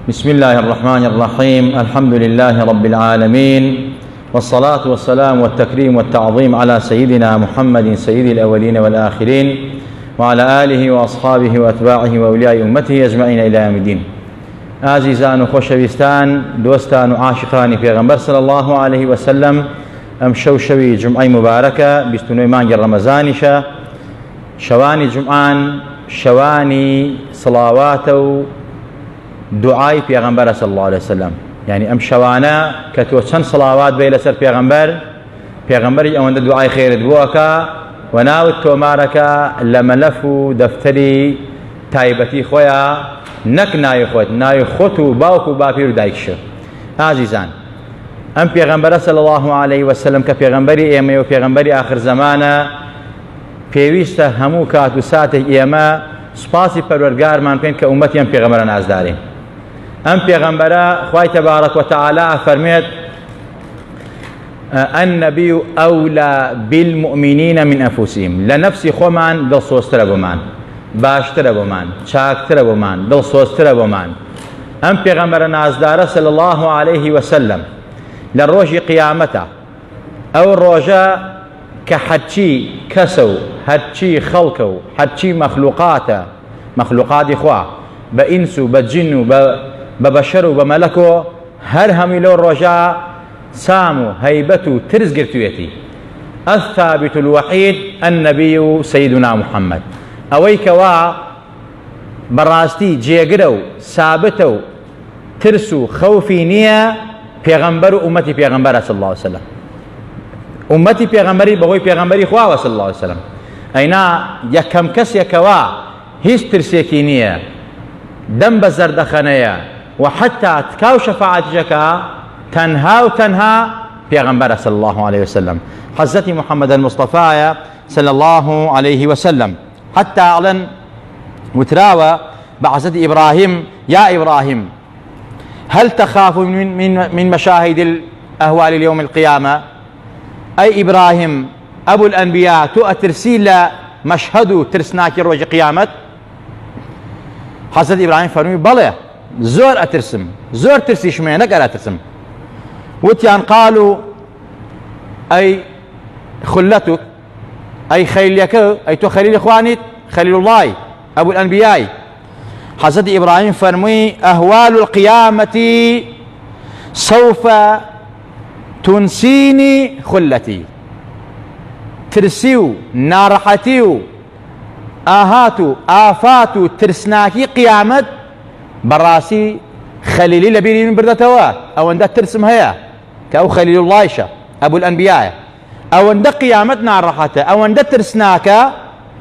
بسم الله الرحمن الرحيم. الحمد لله رب العالمين، والصلاة والسلام والتكريم والتعظيم على سيدنا محمد سيد الأولين والآخرين، وعلى آله وأصحابه وأتباعه وأولياء أمته أجمعين إلى يوم الدين. عزيزان وخوشويستان، دوستان وعاشقان پیغمبر صلى الله عليه وسلم، ئەم شەوی جمعەی مبارەکە 29 مانگی ڕەمەزانیشە. شەوانی جمعان شەوانی سڵاواتە و دوعای پێغەمبەرە صلی الله عليه وسلم. یعنی ئەم شەوانە کە تۆ چەند سڵاوات بێ لەسەر پێغەمبەری ئەوەندە دوعای خێرت بۆکە و ناوت تۆمارەکە لە مەلەف و دەفتەری تایبەتی خۆیە، نەک ناوی خۆت، ناوی خۆت و باوک و باپیر و دایکشە. ئازیزان، ئەم پێغەمبەرە صلی الله عليه وسلم کە پێغەمبەری ئێمە و پێغەمبەری آخر زمانە، پێویستە هەموو کات و ساتێک ئێمە سوپاسی پەروەردگارمان بکەین کە ئومەتی ئەم پێغەمبەرە نازدارین. ئەم پێغەمبەرە خوای تەبارەک وتەعالا فەرمێت: النبي أولى بالمؤمنين من أنفسهم. لنفسي خۆمان دڵسۆزترە بۆمان، باشترە بۆمان، چاکترە بۆمان، دڵسۆزترە بۆمان. ئەم پێغەمبەرە نازدارە صلی الله عليه وسلم لە ڕۆژی قیامەتە، ئەو ڕۆژە کە هەرچی کەسە و هەرچی خەڵکە و هەرچی مەخلوقاتی خوا بە ئینس و بە جن و بە بەشەر و بە مەلەکۆ هەر هەمووی لەو ڕۆژە سام و هەیبەت و ترس گرتوێتی. الثابت الوحيد النبي سيدنا محمد. ئەوەی کەوا بەڕاستی جێگرە و سابتە و ترس و خەوفی نییە، پێغەمبەر و ئومەتی پێغەمبەرە صلی الله عليه وسلم. ئومەتی پێغەمبەری بەهۆی پێغەمبەری خواوە صلی الله عليه وسلم. ئەینا یەکەم کەسێکەوە هیچ ترسێکی نییە، دەم بە زەردەخەنەیە و حتا تکاو شەفاعەتیشەکە تەنها و تەنها پێغەمبەرە صلی الله عليه وسلم. حەزەتی محەممەد المصطفایە صلی الله عليه وسلم. حتى ئەڵێن وتراوە بە حەزەتی ئیبراهیم: یا ئیبراهیم، هل تخاف من مشاهد الأهوال اليوم القيامة؟ أي إبراهيم أبو الأنبياء، تو أترسي لمشهد ترسناكي روج قيامة؟ حضرت إبراهيم فرمي: بلى، زور أترسم، زور ترسي شمينك ألا ترسم. وتيان قالوا: أي خلتك، أي خليلك، أي تو خليل إخواني، خليل الله أبو الأنبياء. حضرت إبراهيم فرمي: أهوال القيامة سوف تنسيني خلتي. ترسيو نارحتيو آهاتو آفاتو ترسناكي قيامت براسي خليلي لبيني من بردتوا أو أن ترسم هيا كأو خليل الله إيشا أبو الأنبياء، أو أن قيامت نارحته، أو أن ترسناك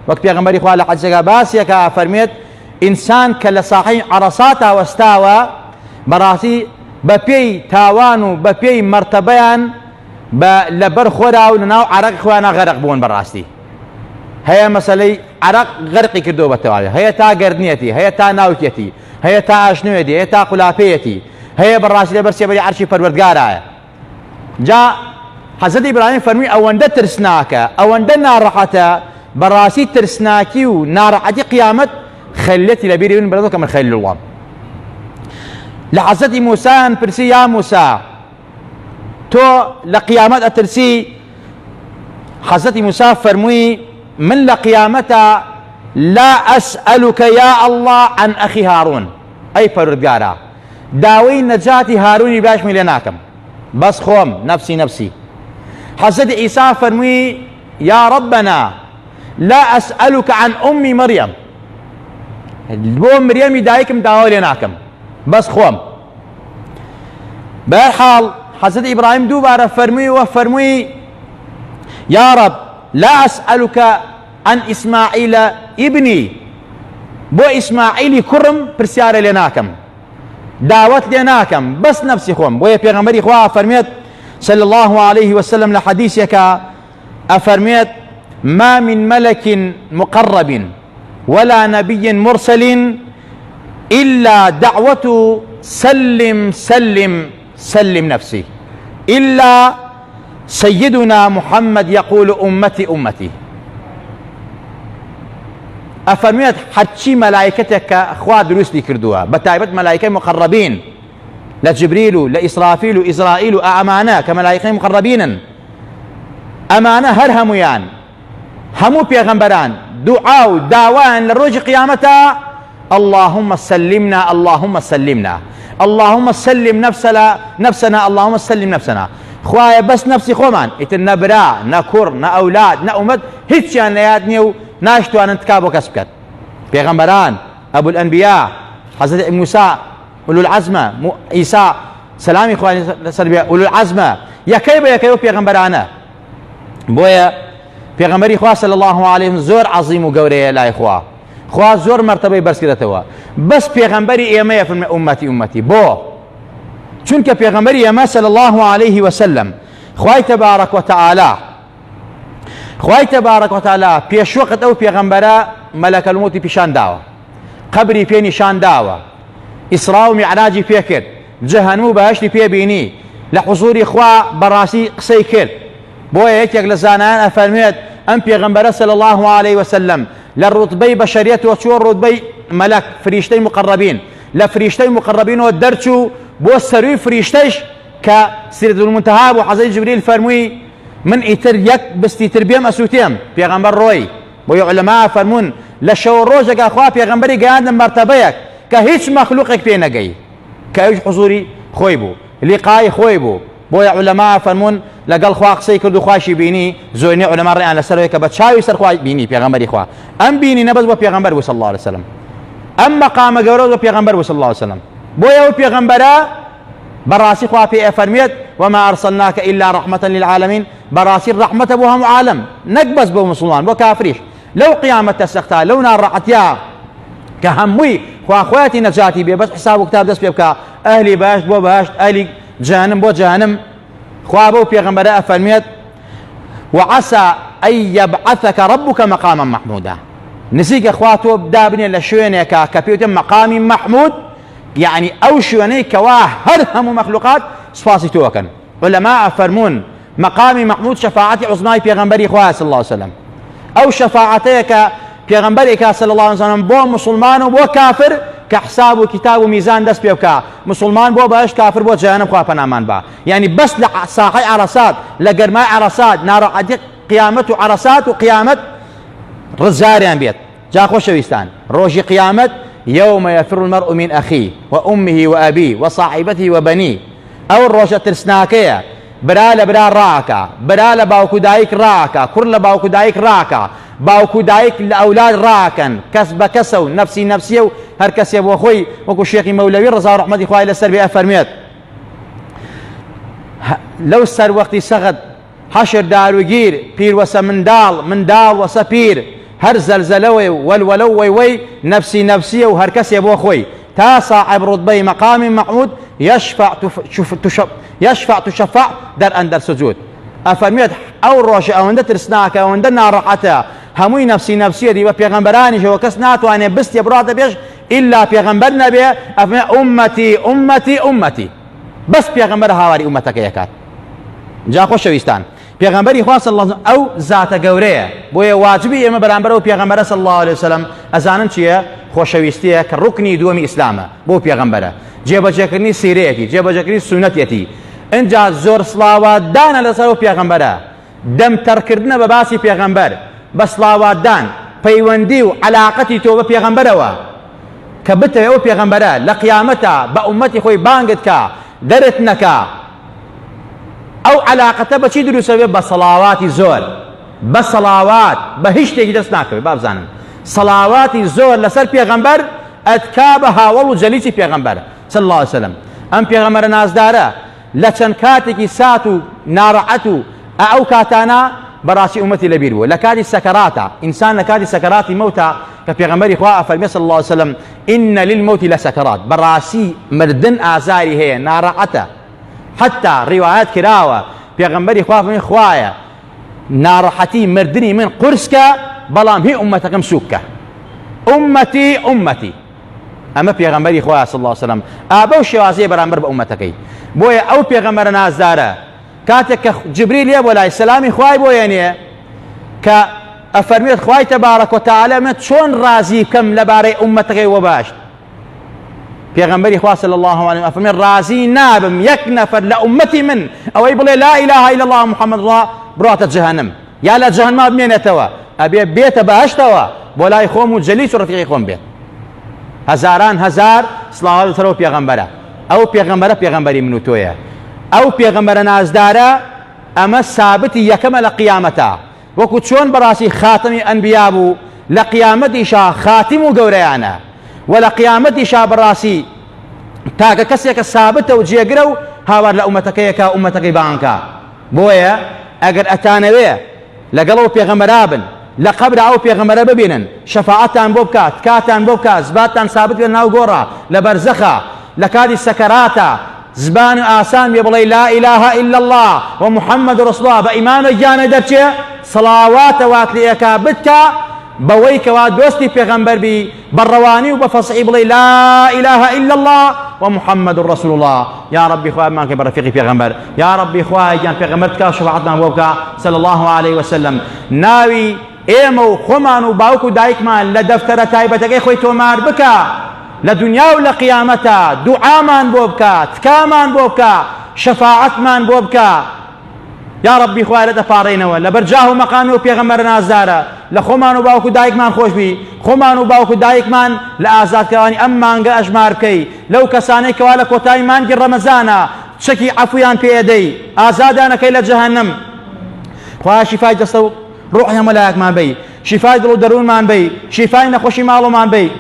وقت بيغمبري إخوة لحجة باسيكا فرميت: إنسان كالصاحين عرصاتا واستاوى براسي بپی تاوان و بپی مرتبیان لبر خورا و لناو عرق خوانا غرق بون براستی. هيا مسألة عرق غرقي كردو بتوالي، هيا تا قردنيتي، هيا تا ناوكيتي، هيا تا اشنويتي، هيا تا قلابيتي، هيا براسي لبرسي بري عرشي پروردگارا. جاء حضرت إبراهيم فرمي: أوان دا ترسناك، أوان دا نارحتا براسي ترسناكي و نارحتي قيامت خليتي لبيري من بردوك من خليل الله. لحظت موسى برسي: يا موسى، تو لقيامت أترسي؟ حضرت موسى فرمي: من لقيامتا لا أسألك يا الله عن أخي هارون. أي پروردگارا، داوي نجاتي هاروني باش مليناكم، بس خوم نفسي نفسي. حضرت عيسى فرمي: يا ربنا لا أسألك عن أمي مريم، بو مريم دايكم داوي ليناكم، بس خوم. بهرحال حضرت إبراهيم دوباره فرمي: يا رب لا أسألك عن إسماعيل ابني، بو إسماعيل كرم برسيارة لناكم، دعوت لناكم، بس نفسي خوم. بو پیغمبر إخوة فرميت صلى الله عليه وسلم لحديثك أفرميت: ما من ملك مقرب ولا نبي مرسل إلا دعوة سلم سلم سلم نفسي، إلا سيدنا محمد يقول أمتي أمتي. ئەفەرمێت هەرچی مەلایکەتێک کە خوا دروستی کردووە بە تایبەت مەلایکەی مقەڕەبین لە جبریل و لە ئیسرافیل و ئیزرائیل و ئەمانە کە مەلایکەی مقەڕەبینن ئەمانە هەر هەمویان هەموو پێغەمبەران دوعا و داوایان لە ڕۆژی قیامەتە اللهم سلمنا اللهم سلمنا اللهم سلم نفسنا اللهم سلم نفسنا خوایە بەس نفسی خۆمان ئیتر نەبرا نەکوڕ نە ئەولاد نە ئومەت هیچیان لە یاد نییە و ناشتوانن تکا بۆ کەس بکات پێغەمبەران ئەبول ئەنبیا حەزرەتی موسا ئولو العەزمە ئیسا سەلامی خوای لەسەر بێ ئولو العەزمە یەکەی بە یەکەی و پێغەمبەرانە بۆیە پێغەمبەری خوا صلی الله علیه زۆر عەظیم و گەورەیە لای خوا زۆر مەرتەبەی بەرز کردێتەوە بەس پێغەمبەری ئێمەیە فەرمێ ئومەتی ئومەتی بۆ چونکە پێغەمبەری ئێمە صلی الله عليه وسلم خوای تەبارەک وتعالى پێشوەقت ئەو پێغەمبەرە مەلەکەل مەوتی پیشان داوە قەبری پێ نیشان داوە ئیسرا و میعراجی پێ کرد جەهەنەم و بەهەشتی پێ بینی لە حوزوری خوا بەڕاستی قسەی کرد بۆیە یەکێک لە زانایان ئەفەرمێت ئەم پێغەمبەرە صلی الله عليه وسلم لە ڕوتبەی بەشەریەتەوە چووە ڕوتبەی مەلەک فریشتەی مقەڕەبین لە فریشتەی مقەڕەبینەوە دەرچوو بۆ سەروی فریشتەیش کە سیدرەتول المونتەها بۆ حەزەتی جبریل فەرمووی من ئیتر یەک بستیتر بێم ئەسووتێم پێغەمبەر ڕۆی بۆیە عولەما فەرموون لە شەو ڕۆژێکا خوا پێغەمبەری گەیاندە مەرتەبەیەک کە هیچ مەخلوقێک پێ نەگەی کە ئەویش حوزوری خۆی بوو لیقای خۆی بوو بۆیە عولەما فەرموون لەگەڵ خوا قسەی کرد و خواشی بینی زۆرینەی عولەما ڕێیان لەسەرەوەی کە بە چاوی سەر خوا بینی پێغەمبەری خوا ئەم بینی نەبەس بۆ پێغەمبەر بوو صلی الله عليه وسلم ئەم مەقامە گەورە بۆ پێغەمبەر بوو صلی الله عليه وسلم بۆیە ئەو پێغەمبەرە بەڕاستی خوا پێی ئەفەرمێت وما أرسلناك إلا رحمة للعالمين بەڕاستی ڕەحمەتە بۆ هەموو عالم نەک بەس بۆ مسلمان بۆ کافریش لەو قیامەتە سەختە لەو ناڕەحەتیە کە هەمووی خوا خۆیەتی نەجاتی بێ بەس حساب و کتاب دەست پێ بکە ئەهلی بەهەشت بۆ بەهەشت ئەهلی جەهەنەم بۆ جەهەنەم خوا بەو پێغەمبەرە ئەفەرمێت وعسى أن يبعثك ربك مقاما محمودا نزیکە خوا تۆ دابنێ لە شوێنێکە کە پێوتێ مەقامی محمود يعني أو شوێنەی کەوا هەر هەموو مەخلوقات سوپاسی تۆکەن عولەما ئەفەرموون مقامی محمود شەفاعەتی عوزمای پێغەمبەری خوا صلی الله عليه وسلم ئەو شەفاعەتەیە کە پێغەمبەرێکا صلی الله عليه وسلم بۆ مسلمان و بۆ کافر کە حساب و کتاب و میزان دەست پێ بکە مسلمان بۆ بەهەشت کافر بۆ جەهەنەم خوا پەنامان بە یعنی بەس لە ساحەی عەرەسات لە گەرمای عەرەسات ناڕەحەتی قیامەت و عەرەسات و قیامەت ڕزگاریان بێت جا خۆشەویستان ڕۆژی قیامەت يوم يفر المرء من أخيه وأمه وأبيه وصاحبته وبنيه أو الروجة ترسناكية برا لبرا راكا برا لباوكو دايك راكا كر لباوكو دايك راكا باوكو دايك لأولاد راكا كسب كسو نفسي نفسي هر كسي أبو أخوي وكو شيخي مولوي رضا ورحمة إخوائي لسر بي أفرميت لو سر وقتي سغد حشر دار وگير بير وسا من دال وسا بير هر زلزلوي والولوي وي نفسي وهر كسي أبو أخوي تا صاحب رتبة مقام محمود يشفع تشفع در أندر سجود أفرميت أو روش أو أندر ترسناك أو أندر نارحته هموي نفسي دي وبيغمبراني جو كس ناتواني بست يبراد بيش إلا بيغمبرنا بيه أفرميت أمتي بس بيغمبر هاواري أمتك يكات جا خوشويستان پێغەمبەری خوا صلی الله علیه و سلم ئەو زاتە گەورەیە بۆیە واجبی ئێمە بەرامبەرەوە پێغەمبەرە صلی الله علیه و سلم ئەزانن چییە خۆشەویستیە کە ڕوکنی دووەمی ئیسلامە بۆ پێغەمبەرە جێبەجێکردنی سیرەیەتی جێبەجێکردنی سونەتێتی اینجا زۆر سڵاواتدانە لەسەر پێغەمبەرە دەمتەرکردنە بە باسی پێغەمبەر بە سڵاواتدان پەیوەندی و عەلاقەتی تۆ بە پێغەمبەرەوە کە بتەوێ ئەو پێغەمبەرە لە قیامەتە بە ئومەتی خۆی بانگت کە دەرت نەکا ئەو عەلاقەتە بەچی دروستە بێ بە سەڵاواتی زۆر بە سەڵاوات بە هیچ شتێکی دەست ناکەوێت با بزانن سەڵاواتی زۆر لەسەر پێغەمبەر ئەتکا بە هاوڵ و جەلیسی پێغەمبەر صلی الله عليه وسلم ئەم پێغەمبەرە نازدارە لە چەند کاتێکی سات و ناڕەحەت و ئەو کاتانە بەڕاستی ئومەتی لەبیر بووە لە کاتی سەکەراتە ئینسان لە کاتی سەکەراتی مەوتە کە پێغەمبەری خوا ئەفەرمێ صلی الله عليه وسلم ئین للمەوت لەسەکەرات بەڕاستی مردن ئازاری هەیە ناڕەحەتە حتى روايات كراوة بيغمبري خواف من خوايا نارحتي مردني من قرسكا بلام هي أمتك مسوكة أمتي أما بيغمبري خوايا صلى الله عليه وسلم أبو شوازي برامبر بأمتكي بويا أو بيغمبر ناز دارا كاتك جبريل يبو عليه السلام خواي بويا ك ئەفەرمێت خوای تەبارەک و تەعالە من چۆن ڕازی بکەم لەبارەی ئومەتەکەی وەباشت. پێغەمبەری خوا صلی الله علیه و ئەفەرمێت ڕازی نابم یەک نەفەر لە ئومەتی من ئەوەی بڵێ لا إله إلا الله محەممەد ڕسوڵ بڕاتە جەهەنەم یا لە جەهەنەما بمێنێتەوە ئەبێ بێتە بەهەشتەوە بۆ لای خۆم و جەلیس و ڕەفیقی خۆم بێت. هەزاران هەزار سڵاوات لەسەر ئەو پێغەمبەرە. ئەو پێغەمبەرە پێغەمبەری من و تۆیە. ئەو پێغەمبەرە نازدارە ئەمە سابتی یەکەمە لە قیامەتە، وەکو چۆن بەڕاستی خاتمی ئەنبیا بوو لە قیامەتیشا خاتم و گەورەیانە و لە قیامەتیشا بەڕاستی تاکە کەسێکە سابتە و جێگرە و هاوار لە ئومەتەکەیەکە ئومەتەکەی بانکە. بۆیە ئەگەر ئەتانەوێ لەگەڵ ئەو پێغەمبەرا بن لە قەبرە ئەو پێغەمبەرە ببینن شەفاعەتتان بۆ بکات کاتان بۆ بکات زباتتان سابت بێت ناو گۆڕە لە بەرزەخە لە کاتی سەکەراتە زبان ئاسان بێ بڵێ لا إله إلا الله ومحەممەد ڕسوڵ بە ئیمانە گیانە دەرچێ سڵاواتەوات لێ ئەکا بتکە بەوەی کەوا دۆستی پێغەمبەر بی بەڕەوانی و بە فەسحی بڵێ لا إله إلا الله ومحەممەد ڕسوڵ الله. یا ربی خوای بمانکە بە ڕەفیقی پێغەمبەر، یا ربی خوای گیان پێغەمبەر بکە شەفاعەتمان بۆ بکە صلی الله عليه وسلم. ناوی ئێمە و خۆمان و باوک و دایکمان لە دەفتەرە تایبەتەکەی خۆی تۆمار بکە لە دنیا و لە قیامەتە، دوعامان بۆ بکە، تکامان بۆ بکە، شەفاعەتمان بۆ بکە. یا ربی خوای لە دەپاڕێنەوە لە بەرجاه و مەقامی و پێغەمبەر نازدارە لە خۆمان و باوک و دایکمان خۆش بی، خۆمان و باوک و دایکمان لە ئازادکردنی ئەم مانگە ئەژمار بکەی لەو کەسانەی کەوا لە کۆتایی مانگی ڕەمەزانە چەکی عەفویان پێدەی ئازادانەکەی لە جەهەنەم. خوای شیفای دەستە و ڕوحی هەموو لایەکمان بی، شیفای دڵ و دەروونمان بی، شیفای نەخۆشی ماڵۆمان بی،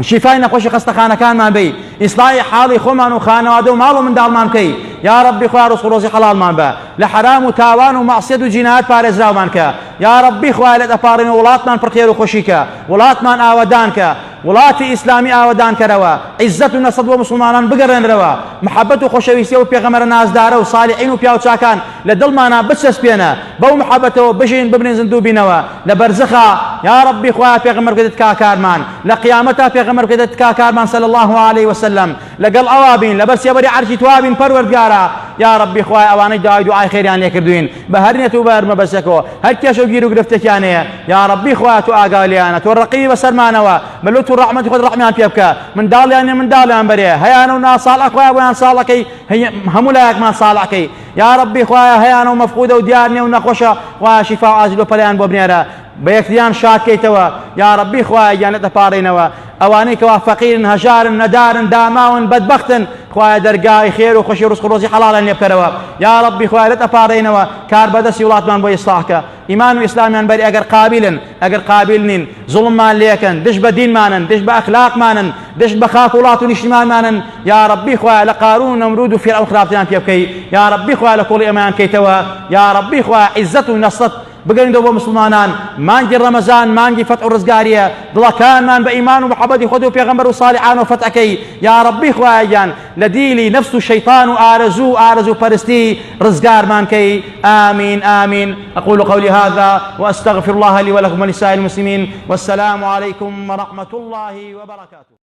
شیفای نەخۆشی خەستەخانەکانمان بی، ئیسلاحی حاڵی خۆمان و خانەوادە و ماڵ و منداڵمان بکەی. یا ربی خوای ڕزق و ڕۆزی حەڵالمان بە لە حرام و تاوان و مەعسیەت و جینایەت پارێزراومان کە. یا ربی خوای لە دەپاڕێنەوە وڵاتمان پڕخێر و خۆشی کە، وڵاتمان ئاوەدان کە، وڵاتی ئیسلامی ئاوەدان کەرەوە، عیزەت و نەسەت بۆ مسلمانان بگەڕێنرەوە، محەبەت و خۆشەویستی و پێغەمبەرە نازدارە و سالیحین و پیاو چاکان لە دڵمانە بچەسپێنە، بەو محەبەتەوە بژین ببنین زندوو بینەوە لە بەرزەخە. یا ربی خوای پێغەمبەر بکەیتە کاکارمان لە قیامەتە، پێغەمبەر بکەیتە کاکارمان صلی الله عليه وسلم، لەگەڵ ئەوا بین لەبەر سێبەری عەرشی توا بین پەروەردگارە. یا ربی خوای ئەوانەی داوای دوعای خێریان لێ کردوین بە هەرنێت و بە هەرمەبەستێکەوە هەر کێشە و گیر و گرفتێکیان هەیە، یا ربی خوای تۆ ئاگای لێیانە، تۆ ڕقیبی بەسەرمانەوە بە لوتف و ڕەحمەتی خۆت ڕەحمیان پێ بکە، منداڵیان منداڵیان بەرێ، هەیانە و ناساڵح خوای بۆیان ساڵەکەی هەموو لایەکمان ساڵحکەی. یا ربی خوای هەیانە و مەفقودە و دیار نییە و نەخۆشە خوای شیفا و ئاجیل و پەلەیان بۆ بنێرە، بە یەکدیان شادکەیتەوە. یا ربی خوای گیانە دەپاڕێنەوە ئەوانەی کەوا فەقیرن هەژارن نەدارن داماون بەدبەختن خوای دەرگای خێر و خۆشی و ڕزق و ڕۆزی حەڵاڵیان لێ بکەرەوە. یا ربی خوای لە دەپاڕێنەوە کار بەدەستی وڵاتمان بۆ ئیسلاحکە، ئیمان و ئیسلامیان بەری ئەگەر قابلن ئەگەر قابل نین زوڵممان لێکەن، دش بە دینمانن، دش بە ئەخلاقمانن، دش بە خاک وڵات و نیشتیمانمانن. یا ربی خوای لە قارون و نەمرود و فیرعون خراپەتیان پێ بکەی. یا ربی خوای لە کۆڵی ئەمەیان کەیتەوە. یا ربی خوای عیزەت و نەسرەت بگەڕێنەوە بۆ مسلمانان. مانگی ڕەمەزان مانگی فتح و ڕزگاریە، دڵەکانمان بە ئیمان و محەبەتی خۆت و پێغەمبەر و صالحان و فتحەکەی. یا ربی خوای گیان لە دیلی نەفس و شەیطان و ئارەزوو پەرستی ڕزگارمان کەی. آمین آمین. أقول قولي هذا وأستغفر الله لي ولكم ولسائر المسلمين والسلام عليكم ورحمة الله وبركاته.